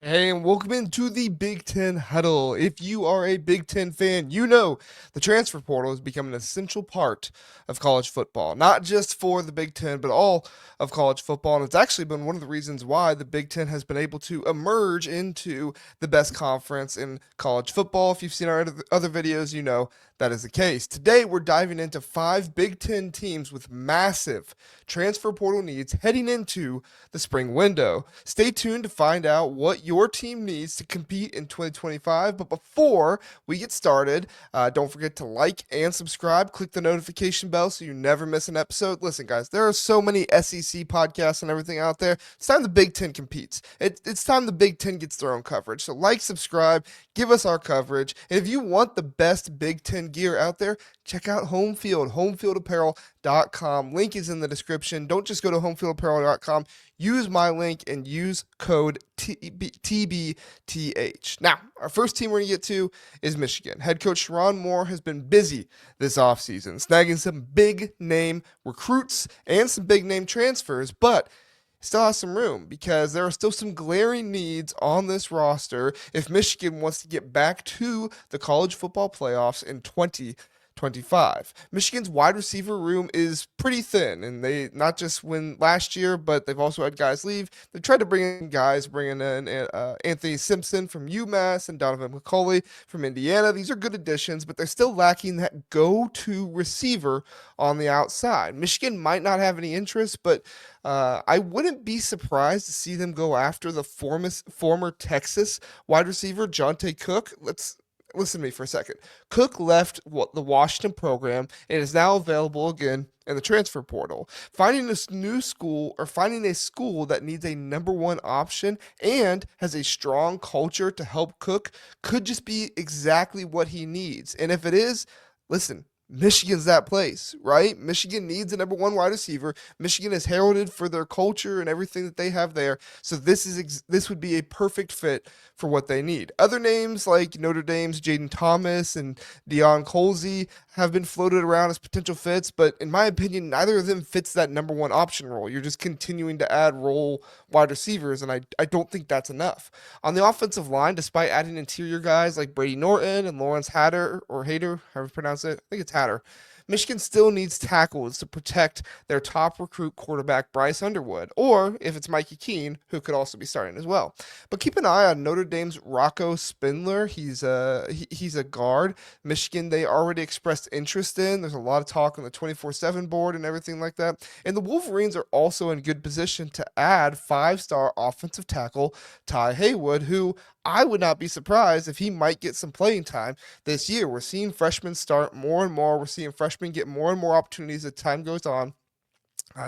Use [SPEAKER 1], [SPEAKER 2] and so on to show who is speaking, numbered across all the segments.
[SPEAKER 1] Hey, and welcome into the Big Ten Huddle. If you are a Big Ten fan, you know the transfer portal has become an essential part of college football, not just for the Big Ten, but all of college football. And it's actually been one of the reasons why the Big Ten has been able to emerge into the best conference in college football. If you've seen our other videos, you know that is the case. Today, we're diving into 5 Big Ten teams with massive transfer portal needs heading into the spring window. Stay tuned to find out what your team needs to compete in 2025. But before we get started, don't forget to like and subscribe. Click the notification bell so you never miss an episode. Listen, guys, there are so many SEC podcasts and everything out there. It's time the Big Ten competes. It's time the Big Ten gets their own coverage. So like, subscribe, give us our coverage. And if you want the best Big Ten gear out there, check out Home Field, homefieldapparel.com. Link is in the description. Don't just go to homefieldapparel.com. Use my link and use code TBTH. Now, our first team we're going to get to is Michigan. Head coach Sherrone Moore has been busy this offseason, snagging some big name recruits and some big name transfers, but still has some room because there are still some glaring needs on this roster if Michigan wants to get back to the college football playoffs in 2025. Michigan's wide receiver room is pretty thin, and they not just win last year, but they've also had guys leave. They've tried to bring in guys, bringing in Anthony Simpson from UMass and Donovan McCulley from Indiana. These are good additions, but they're still lacking that go-to receiver on the outside. Michigan might not have any interest, but I wouldn't be surprised to see them go after the former Texas wide receiver, Jonte Cook. Listen to me for a second. Cook left the Washington program and is now available again in the transfer portal. Finding this new school or finding a school that needs a number one option and has a strong culture to help Cook could just be exactly what he needs. And if it is, listen, Michigan's that place, right? Michigan needs a number one wide receiver. Michigan is heralded for their culture and everything that they have there. So this would be a perfect fit for what they need. Other names like Notre Dame's Jaden Thomas and Deion Colsey have been floated around as potential fits, but in my opinion, neither of them fits that number one option role. You're just continuing to add role wide receivers, and I don't think that's enough. On the offensive line, despite adding interior guys like Brady Norton and Lawrence Hatter, or Hader, however you pronounce it, I think it's Hatter, Michigan still needs tackles to protect their top recruit quarterback, Bryce Underwood, or if it's Mikey Keene, who could also be starting as well. But keep an eye on Notre Dame's Rocco Spindler. He's a guard. Michigan, they already expressed interest in. There's a lot of talk on the 24/7 board and everything like that. And the Wolverines are also in good position to add five-star offensive tackle Ty Haywood, who I would not be surprised if he might get some playing time this year. We're seeing freshmen start more and more. We're seeing freshmen get more and more opportunities as time goes on.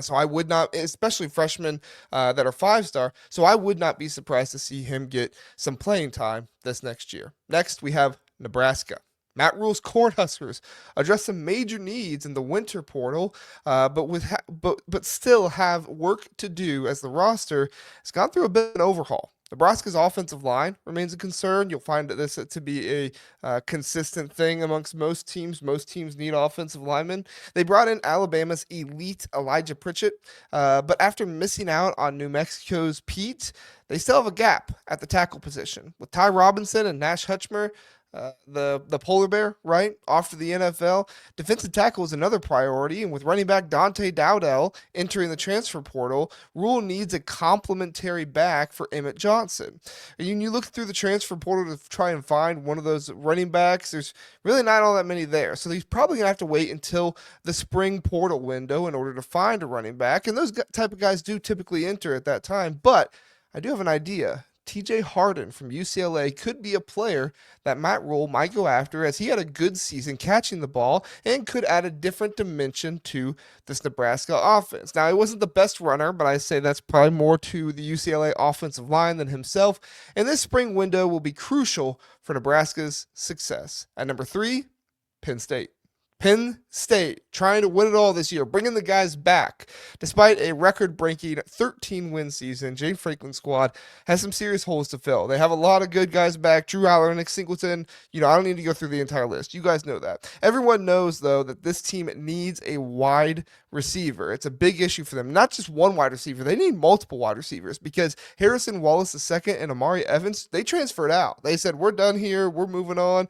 [SPEAKER 1] So I would not, especially freshmen that are five-star, so I would not be surprised to see him get some playing time this next year. Next, we have Nebraska. Matt Rhule's Cornhuskers address some major needs in the winter portal, but still have work to do as the roster has gone through a bit of an overhaul. Nebraska's offensive line remains a concern. You'll find this to be a consistent thing amongst most teams. Most teams need offensive linemen. They brought in Alabama's elite Elijah Pritchett, but after missing out on New Mexico's Pete, they still have a gap at the tackle position. With Ty Robinson and Nash Hutchmer, the polar bear, right, off to the NFL. Defensive tackle is another priority, and with running back Dante Dowdell entering the transfer portal, Rhule needs a complementary back for Emmett Johnson. And you look through the transfer portal to try and find one of those running backs, there's really not all that many there. So he's probably going to have to wait until the spring portal window in order to find a running back, and those type of guys do typically enter at that time. But I do have an idea. TJ Harden from UCLA could be a player that Matt Rhule might go after, as he had a good season catching the ball and could add a different dimension to this Nebraska offense. Now, he wasn't the best runner, but I say that's probably more to the UCLA offensive line than himself, and this spring window will be crucial for Nebraska's success. At number 3, Penn State. Penn State trying to win it all this year, bringing the guys back. Despite a record-breaking 13-win season, Jane Franklin's squad has some serious holes to fill. They have a lot of good guys back. Drew Aller, Nick Singleton. I don't need to go through the entire list. You guys know that. Everyone knows, though, that this team needs a wide receiver. It's a big issue for them. Not just one wide receiver. They need multiple wide receivers because Harrison Wallace II and Amari Evans, they transferred out. They said, we're done here. We're moving on.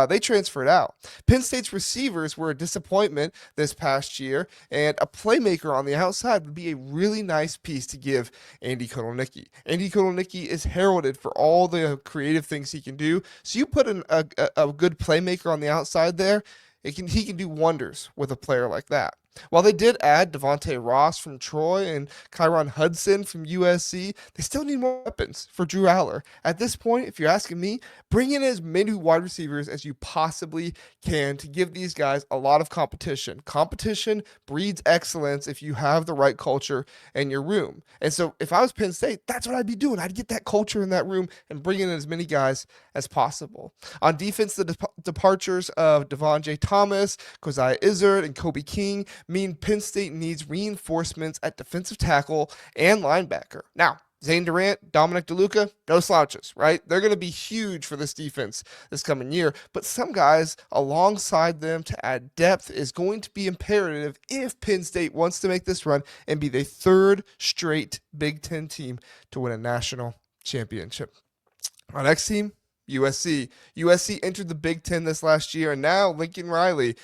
[SPEAKER 1] They transferred out. Penn State's receivers were a disappointment this past year, and a playmaker on the outside would be a really nice piece to give Andy Kotelnicki. Andy Kotelnicki is heralded for all the creative things he can do. So you put a good playmaker on the outside there, he can do wonders with a player like that. While they did add Devontae Ross from Troy and Kyron Hudson from USC, they still need more weapons for Drew Aller. At this point, if you're asking me, bring in as many wide receivers as you possibly can to give these guys a lot of competition. Competition breeds excellence if you have the right culture in your room. And so if I was Penn State, that's what I'd be doing. I'd get that culture in that room and bring in as many guys as possible. On defense, the departures of Devon J. Thomas, Keziah Izzard, and Kobe King mean Penn State needs reinforcements at defensive tackle and linebacker. Now, Zane Durant, Dominic DeLuca, no slouches, right? They're going to be huge for this defense this coming year, but some guys alongside them to add depth is going to be imperative if Penn State wants to make this run and be the third straight Big Ten team to win a national championship. Our next team, USC. USC entered the Big Ten this last year, and now Lincoln Riley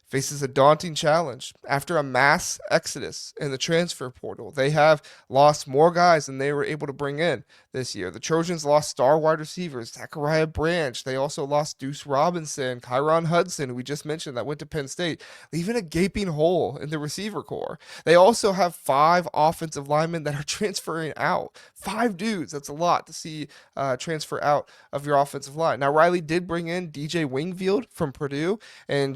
[SPEAKER 1] faces a daunting challenge. After a mass exodus in the transfer portal, they have lost more guys than they were able to bring in this year. The Trojans lost star wide receivers, Zachariah Branch. They also lost Deuce Robinson, Kyron Hudson, who we just mentioned, that went to Penn State, leaving a gaping hole in the receiver core. They also have 5 offensive linemen that are transferring out. 5 dudes. That's a lot to see transfer out of your offensive line. Now, Riley did bring in DJ Wingfield from Purdue and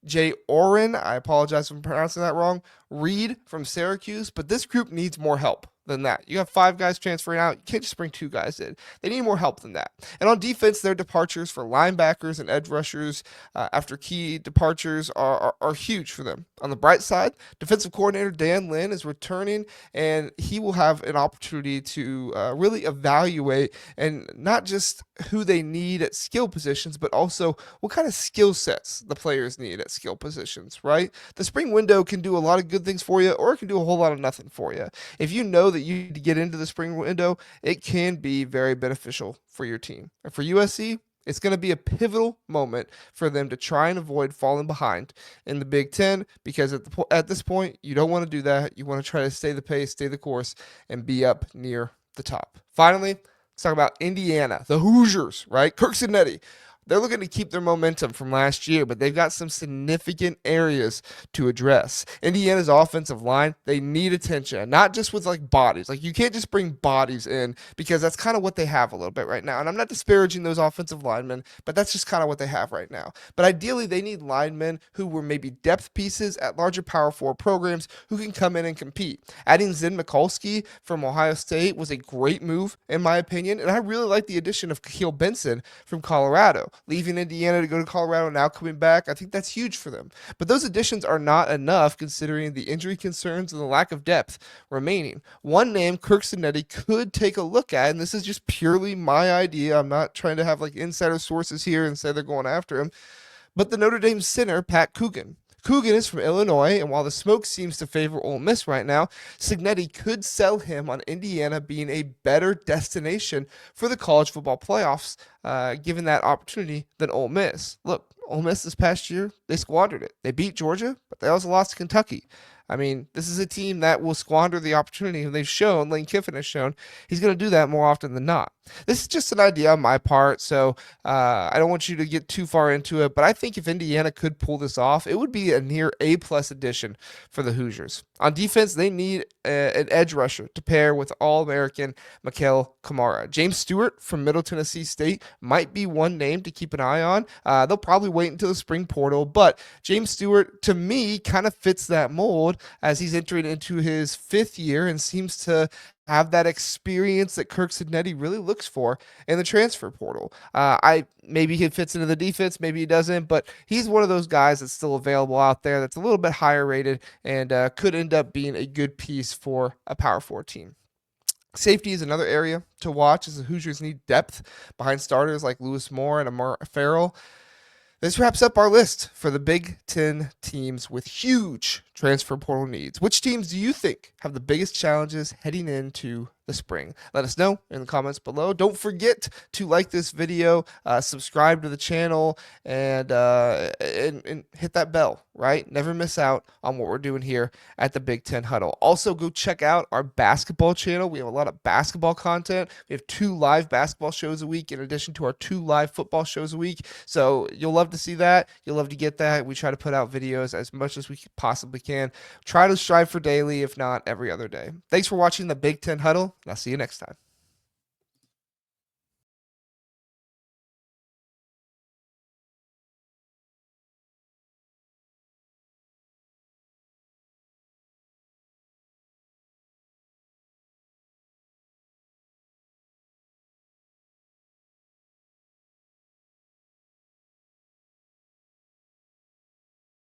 [SPEAKER 1] J. Oren, I apologize if I'm pronouncing that wrong, Reed from Syracuse, but this group needs more help than that. You have 5 guys transferring out. You can't just bring 2 guys in. They need more help than that. And on defense, their departures for linebackers and edge rushers after key departures are huge for them. On the bright side, defensive coordinator Dan Lynn is returning, and he will have an opportunity to really evaluate and not just who they need at skill positions, but also what kind of skill sets the players need at skill positions, right? The spring window can do a lot of good things for you, or it can do a whole lot of nothing for you. If you know that you need to get into the spring window, it can be very beneficial for your team. And for USC, it's going to be a pivotal moment for them to try and avoid falling behind in the Big Ten, because at this point, you don't want to do that. You want to try to stay the pace, stay the course, and be up near the top. Finally, let's talk about Indiana, the Hoosiers, right? Curt Cignetti. They're looking to keep their momentum from last year, but they've got some significant areas to address. Indiana's offensive line, they need attention, not just with like bodies. Like, you can't just bring bodies in, because that's kind of what they have a little bit right now. And I'm not disparaging those offensive linemen, but that's just kind of what they have right now. But ideally, they need linemen who were maybe depth pieces at larger Power 4 programs who can come in and compete. Adding Zen Mikulski from Ohio State was a great move, in my opinion, and I really like the addition of Kahil Benson from Colorado. Leaving Indiana to go to Colorado, now coming back, I think that's huge for them. But those additions are not enough considering the injury concerns and the lack of depth remaining. One name Curt Cignetti could take a look at, and this is just purely my idea, I'm not trying to have like insider sources here and say they're going after him, but the Notre Dame center, Pat Coogan. Coogan is from Illinois, and while the smoke seems to favor Ole Miss right now, Cignetti could sell him on Indiana being a better destination for the college football playoffs, given that opportunity, than Ole Miss. Look, Ole Miss this past year, they squandered it. They beat Georgia, but they also lost to Kentucky. I mean, this is a team that will squander the opportunity, and they've shown, Lane Kiffin has shown, he's going to do that more often than not. This is just an idea on my part, so I don't want you to get too far into it, but I think if Indiana could pull this off, it would be a near A-plus addition for the Hoosiers. On defense, they need an edge rusher to pair with All-American Mikael Kamara. James Stewart from Middle Tennessee State might be one name to keep an eye on. They'll probably wait until the spring portal, but James Stewart, to me, kind of fits that mold as he's entering into his 5th year and seems to have that experience that Curt Cignetti really looks for in the transfer portal. Maybe he fits into the defense, maybe he doesn't, but he's one of those guys that's still available out there that's a little bit higher rated and could end up being a good piece for a Power 4 team. Safety is another area to watch as the Hoosiers need depth behind starters like Lewis Moore and Amar Farrell. This wraps up our list for the Big Ten teams with huge transfer portal needs. Which teams do you think have the biggest challenges heading into the spring? Let us know in the comments below. Don't forget to like this video, subscribe to the channel, and hit that bell, right? Never miss out on what we're doing here at the Big Ten Huddle. Also, go check out our basketball channel. We have a lot of basketball content. We have 2 live basketball shows a week in addition to our 2 live football shows a week. So you'll love to see that. You'll love to get that. We try to put out videos as much as we possibly can. Try to strive for daily, if not every other day. Thanks for watching the Big Ten Huddle, and I'll see you next time.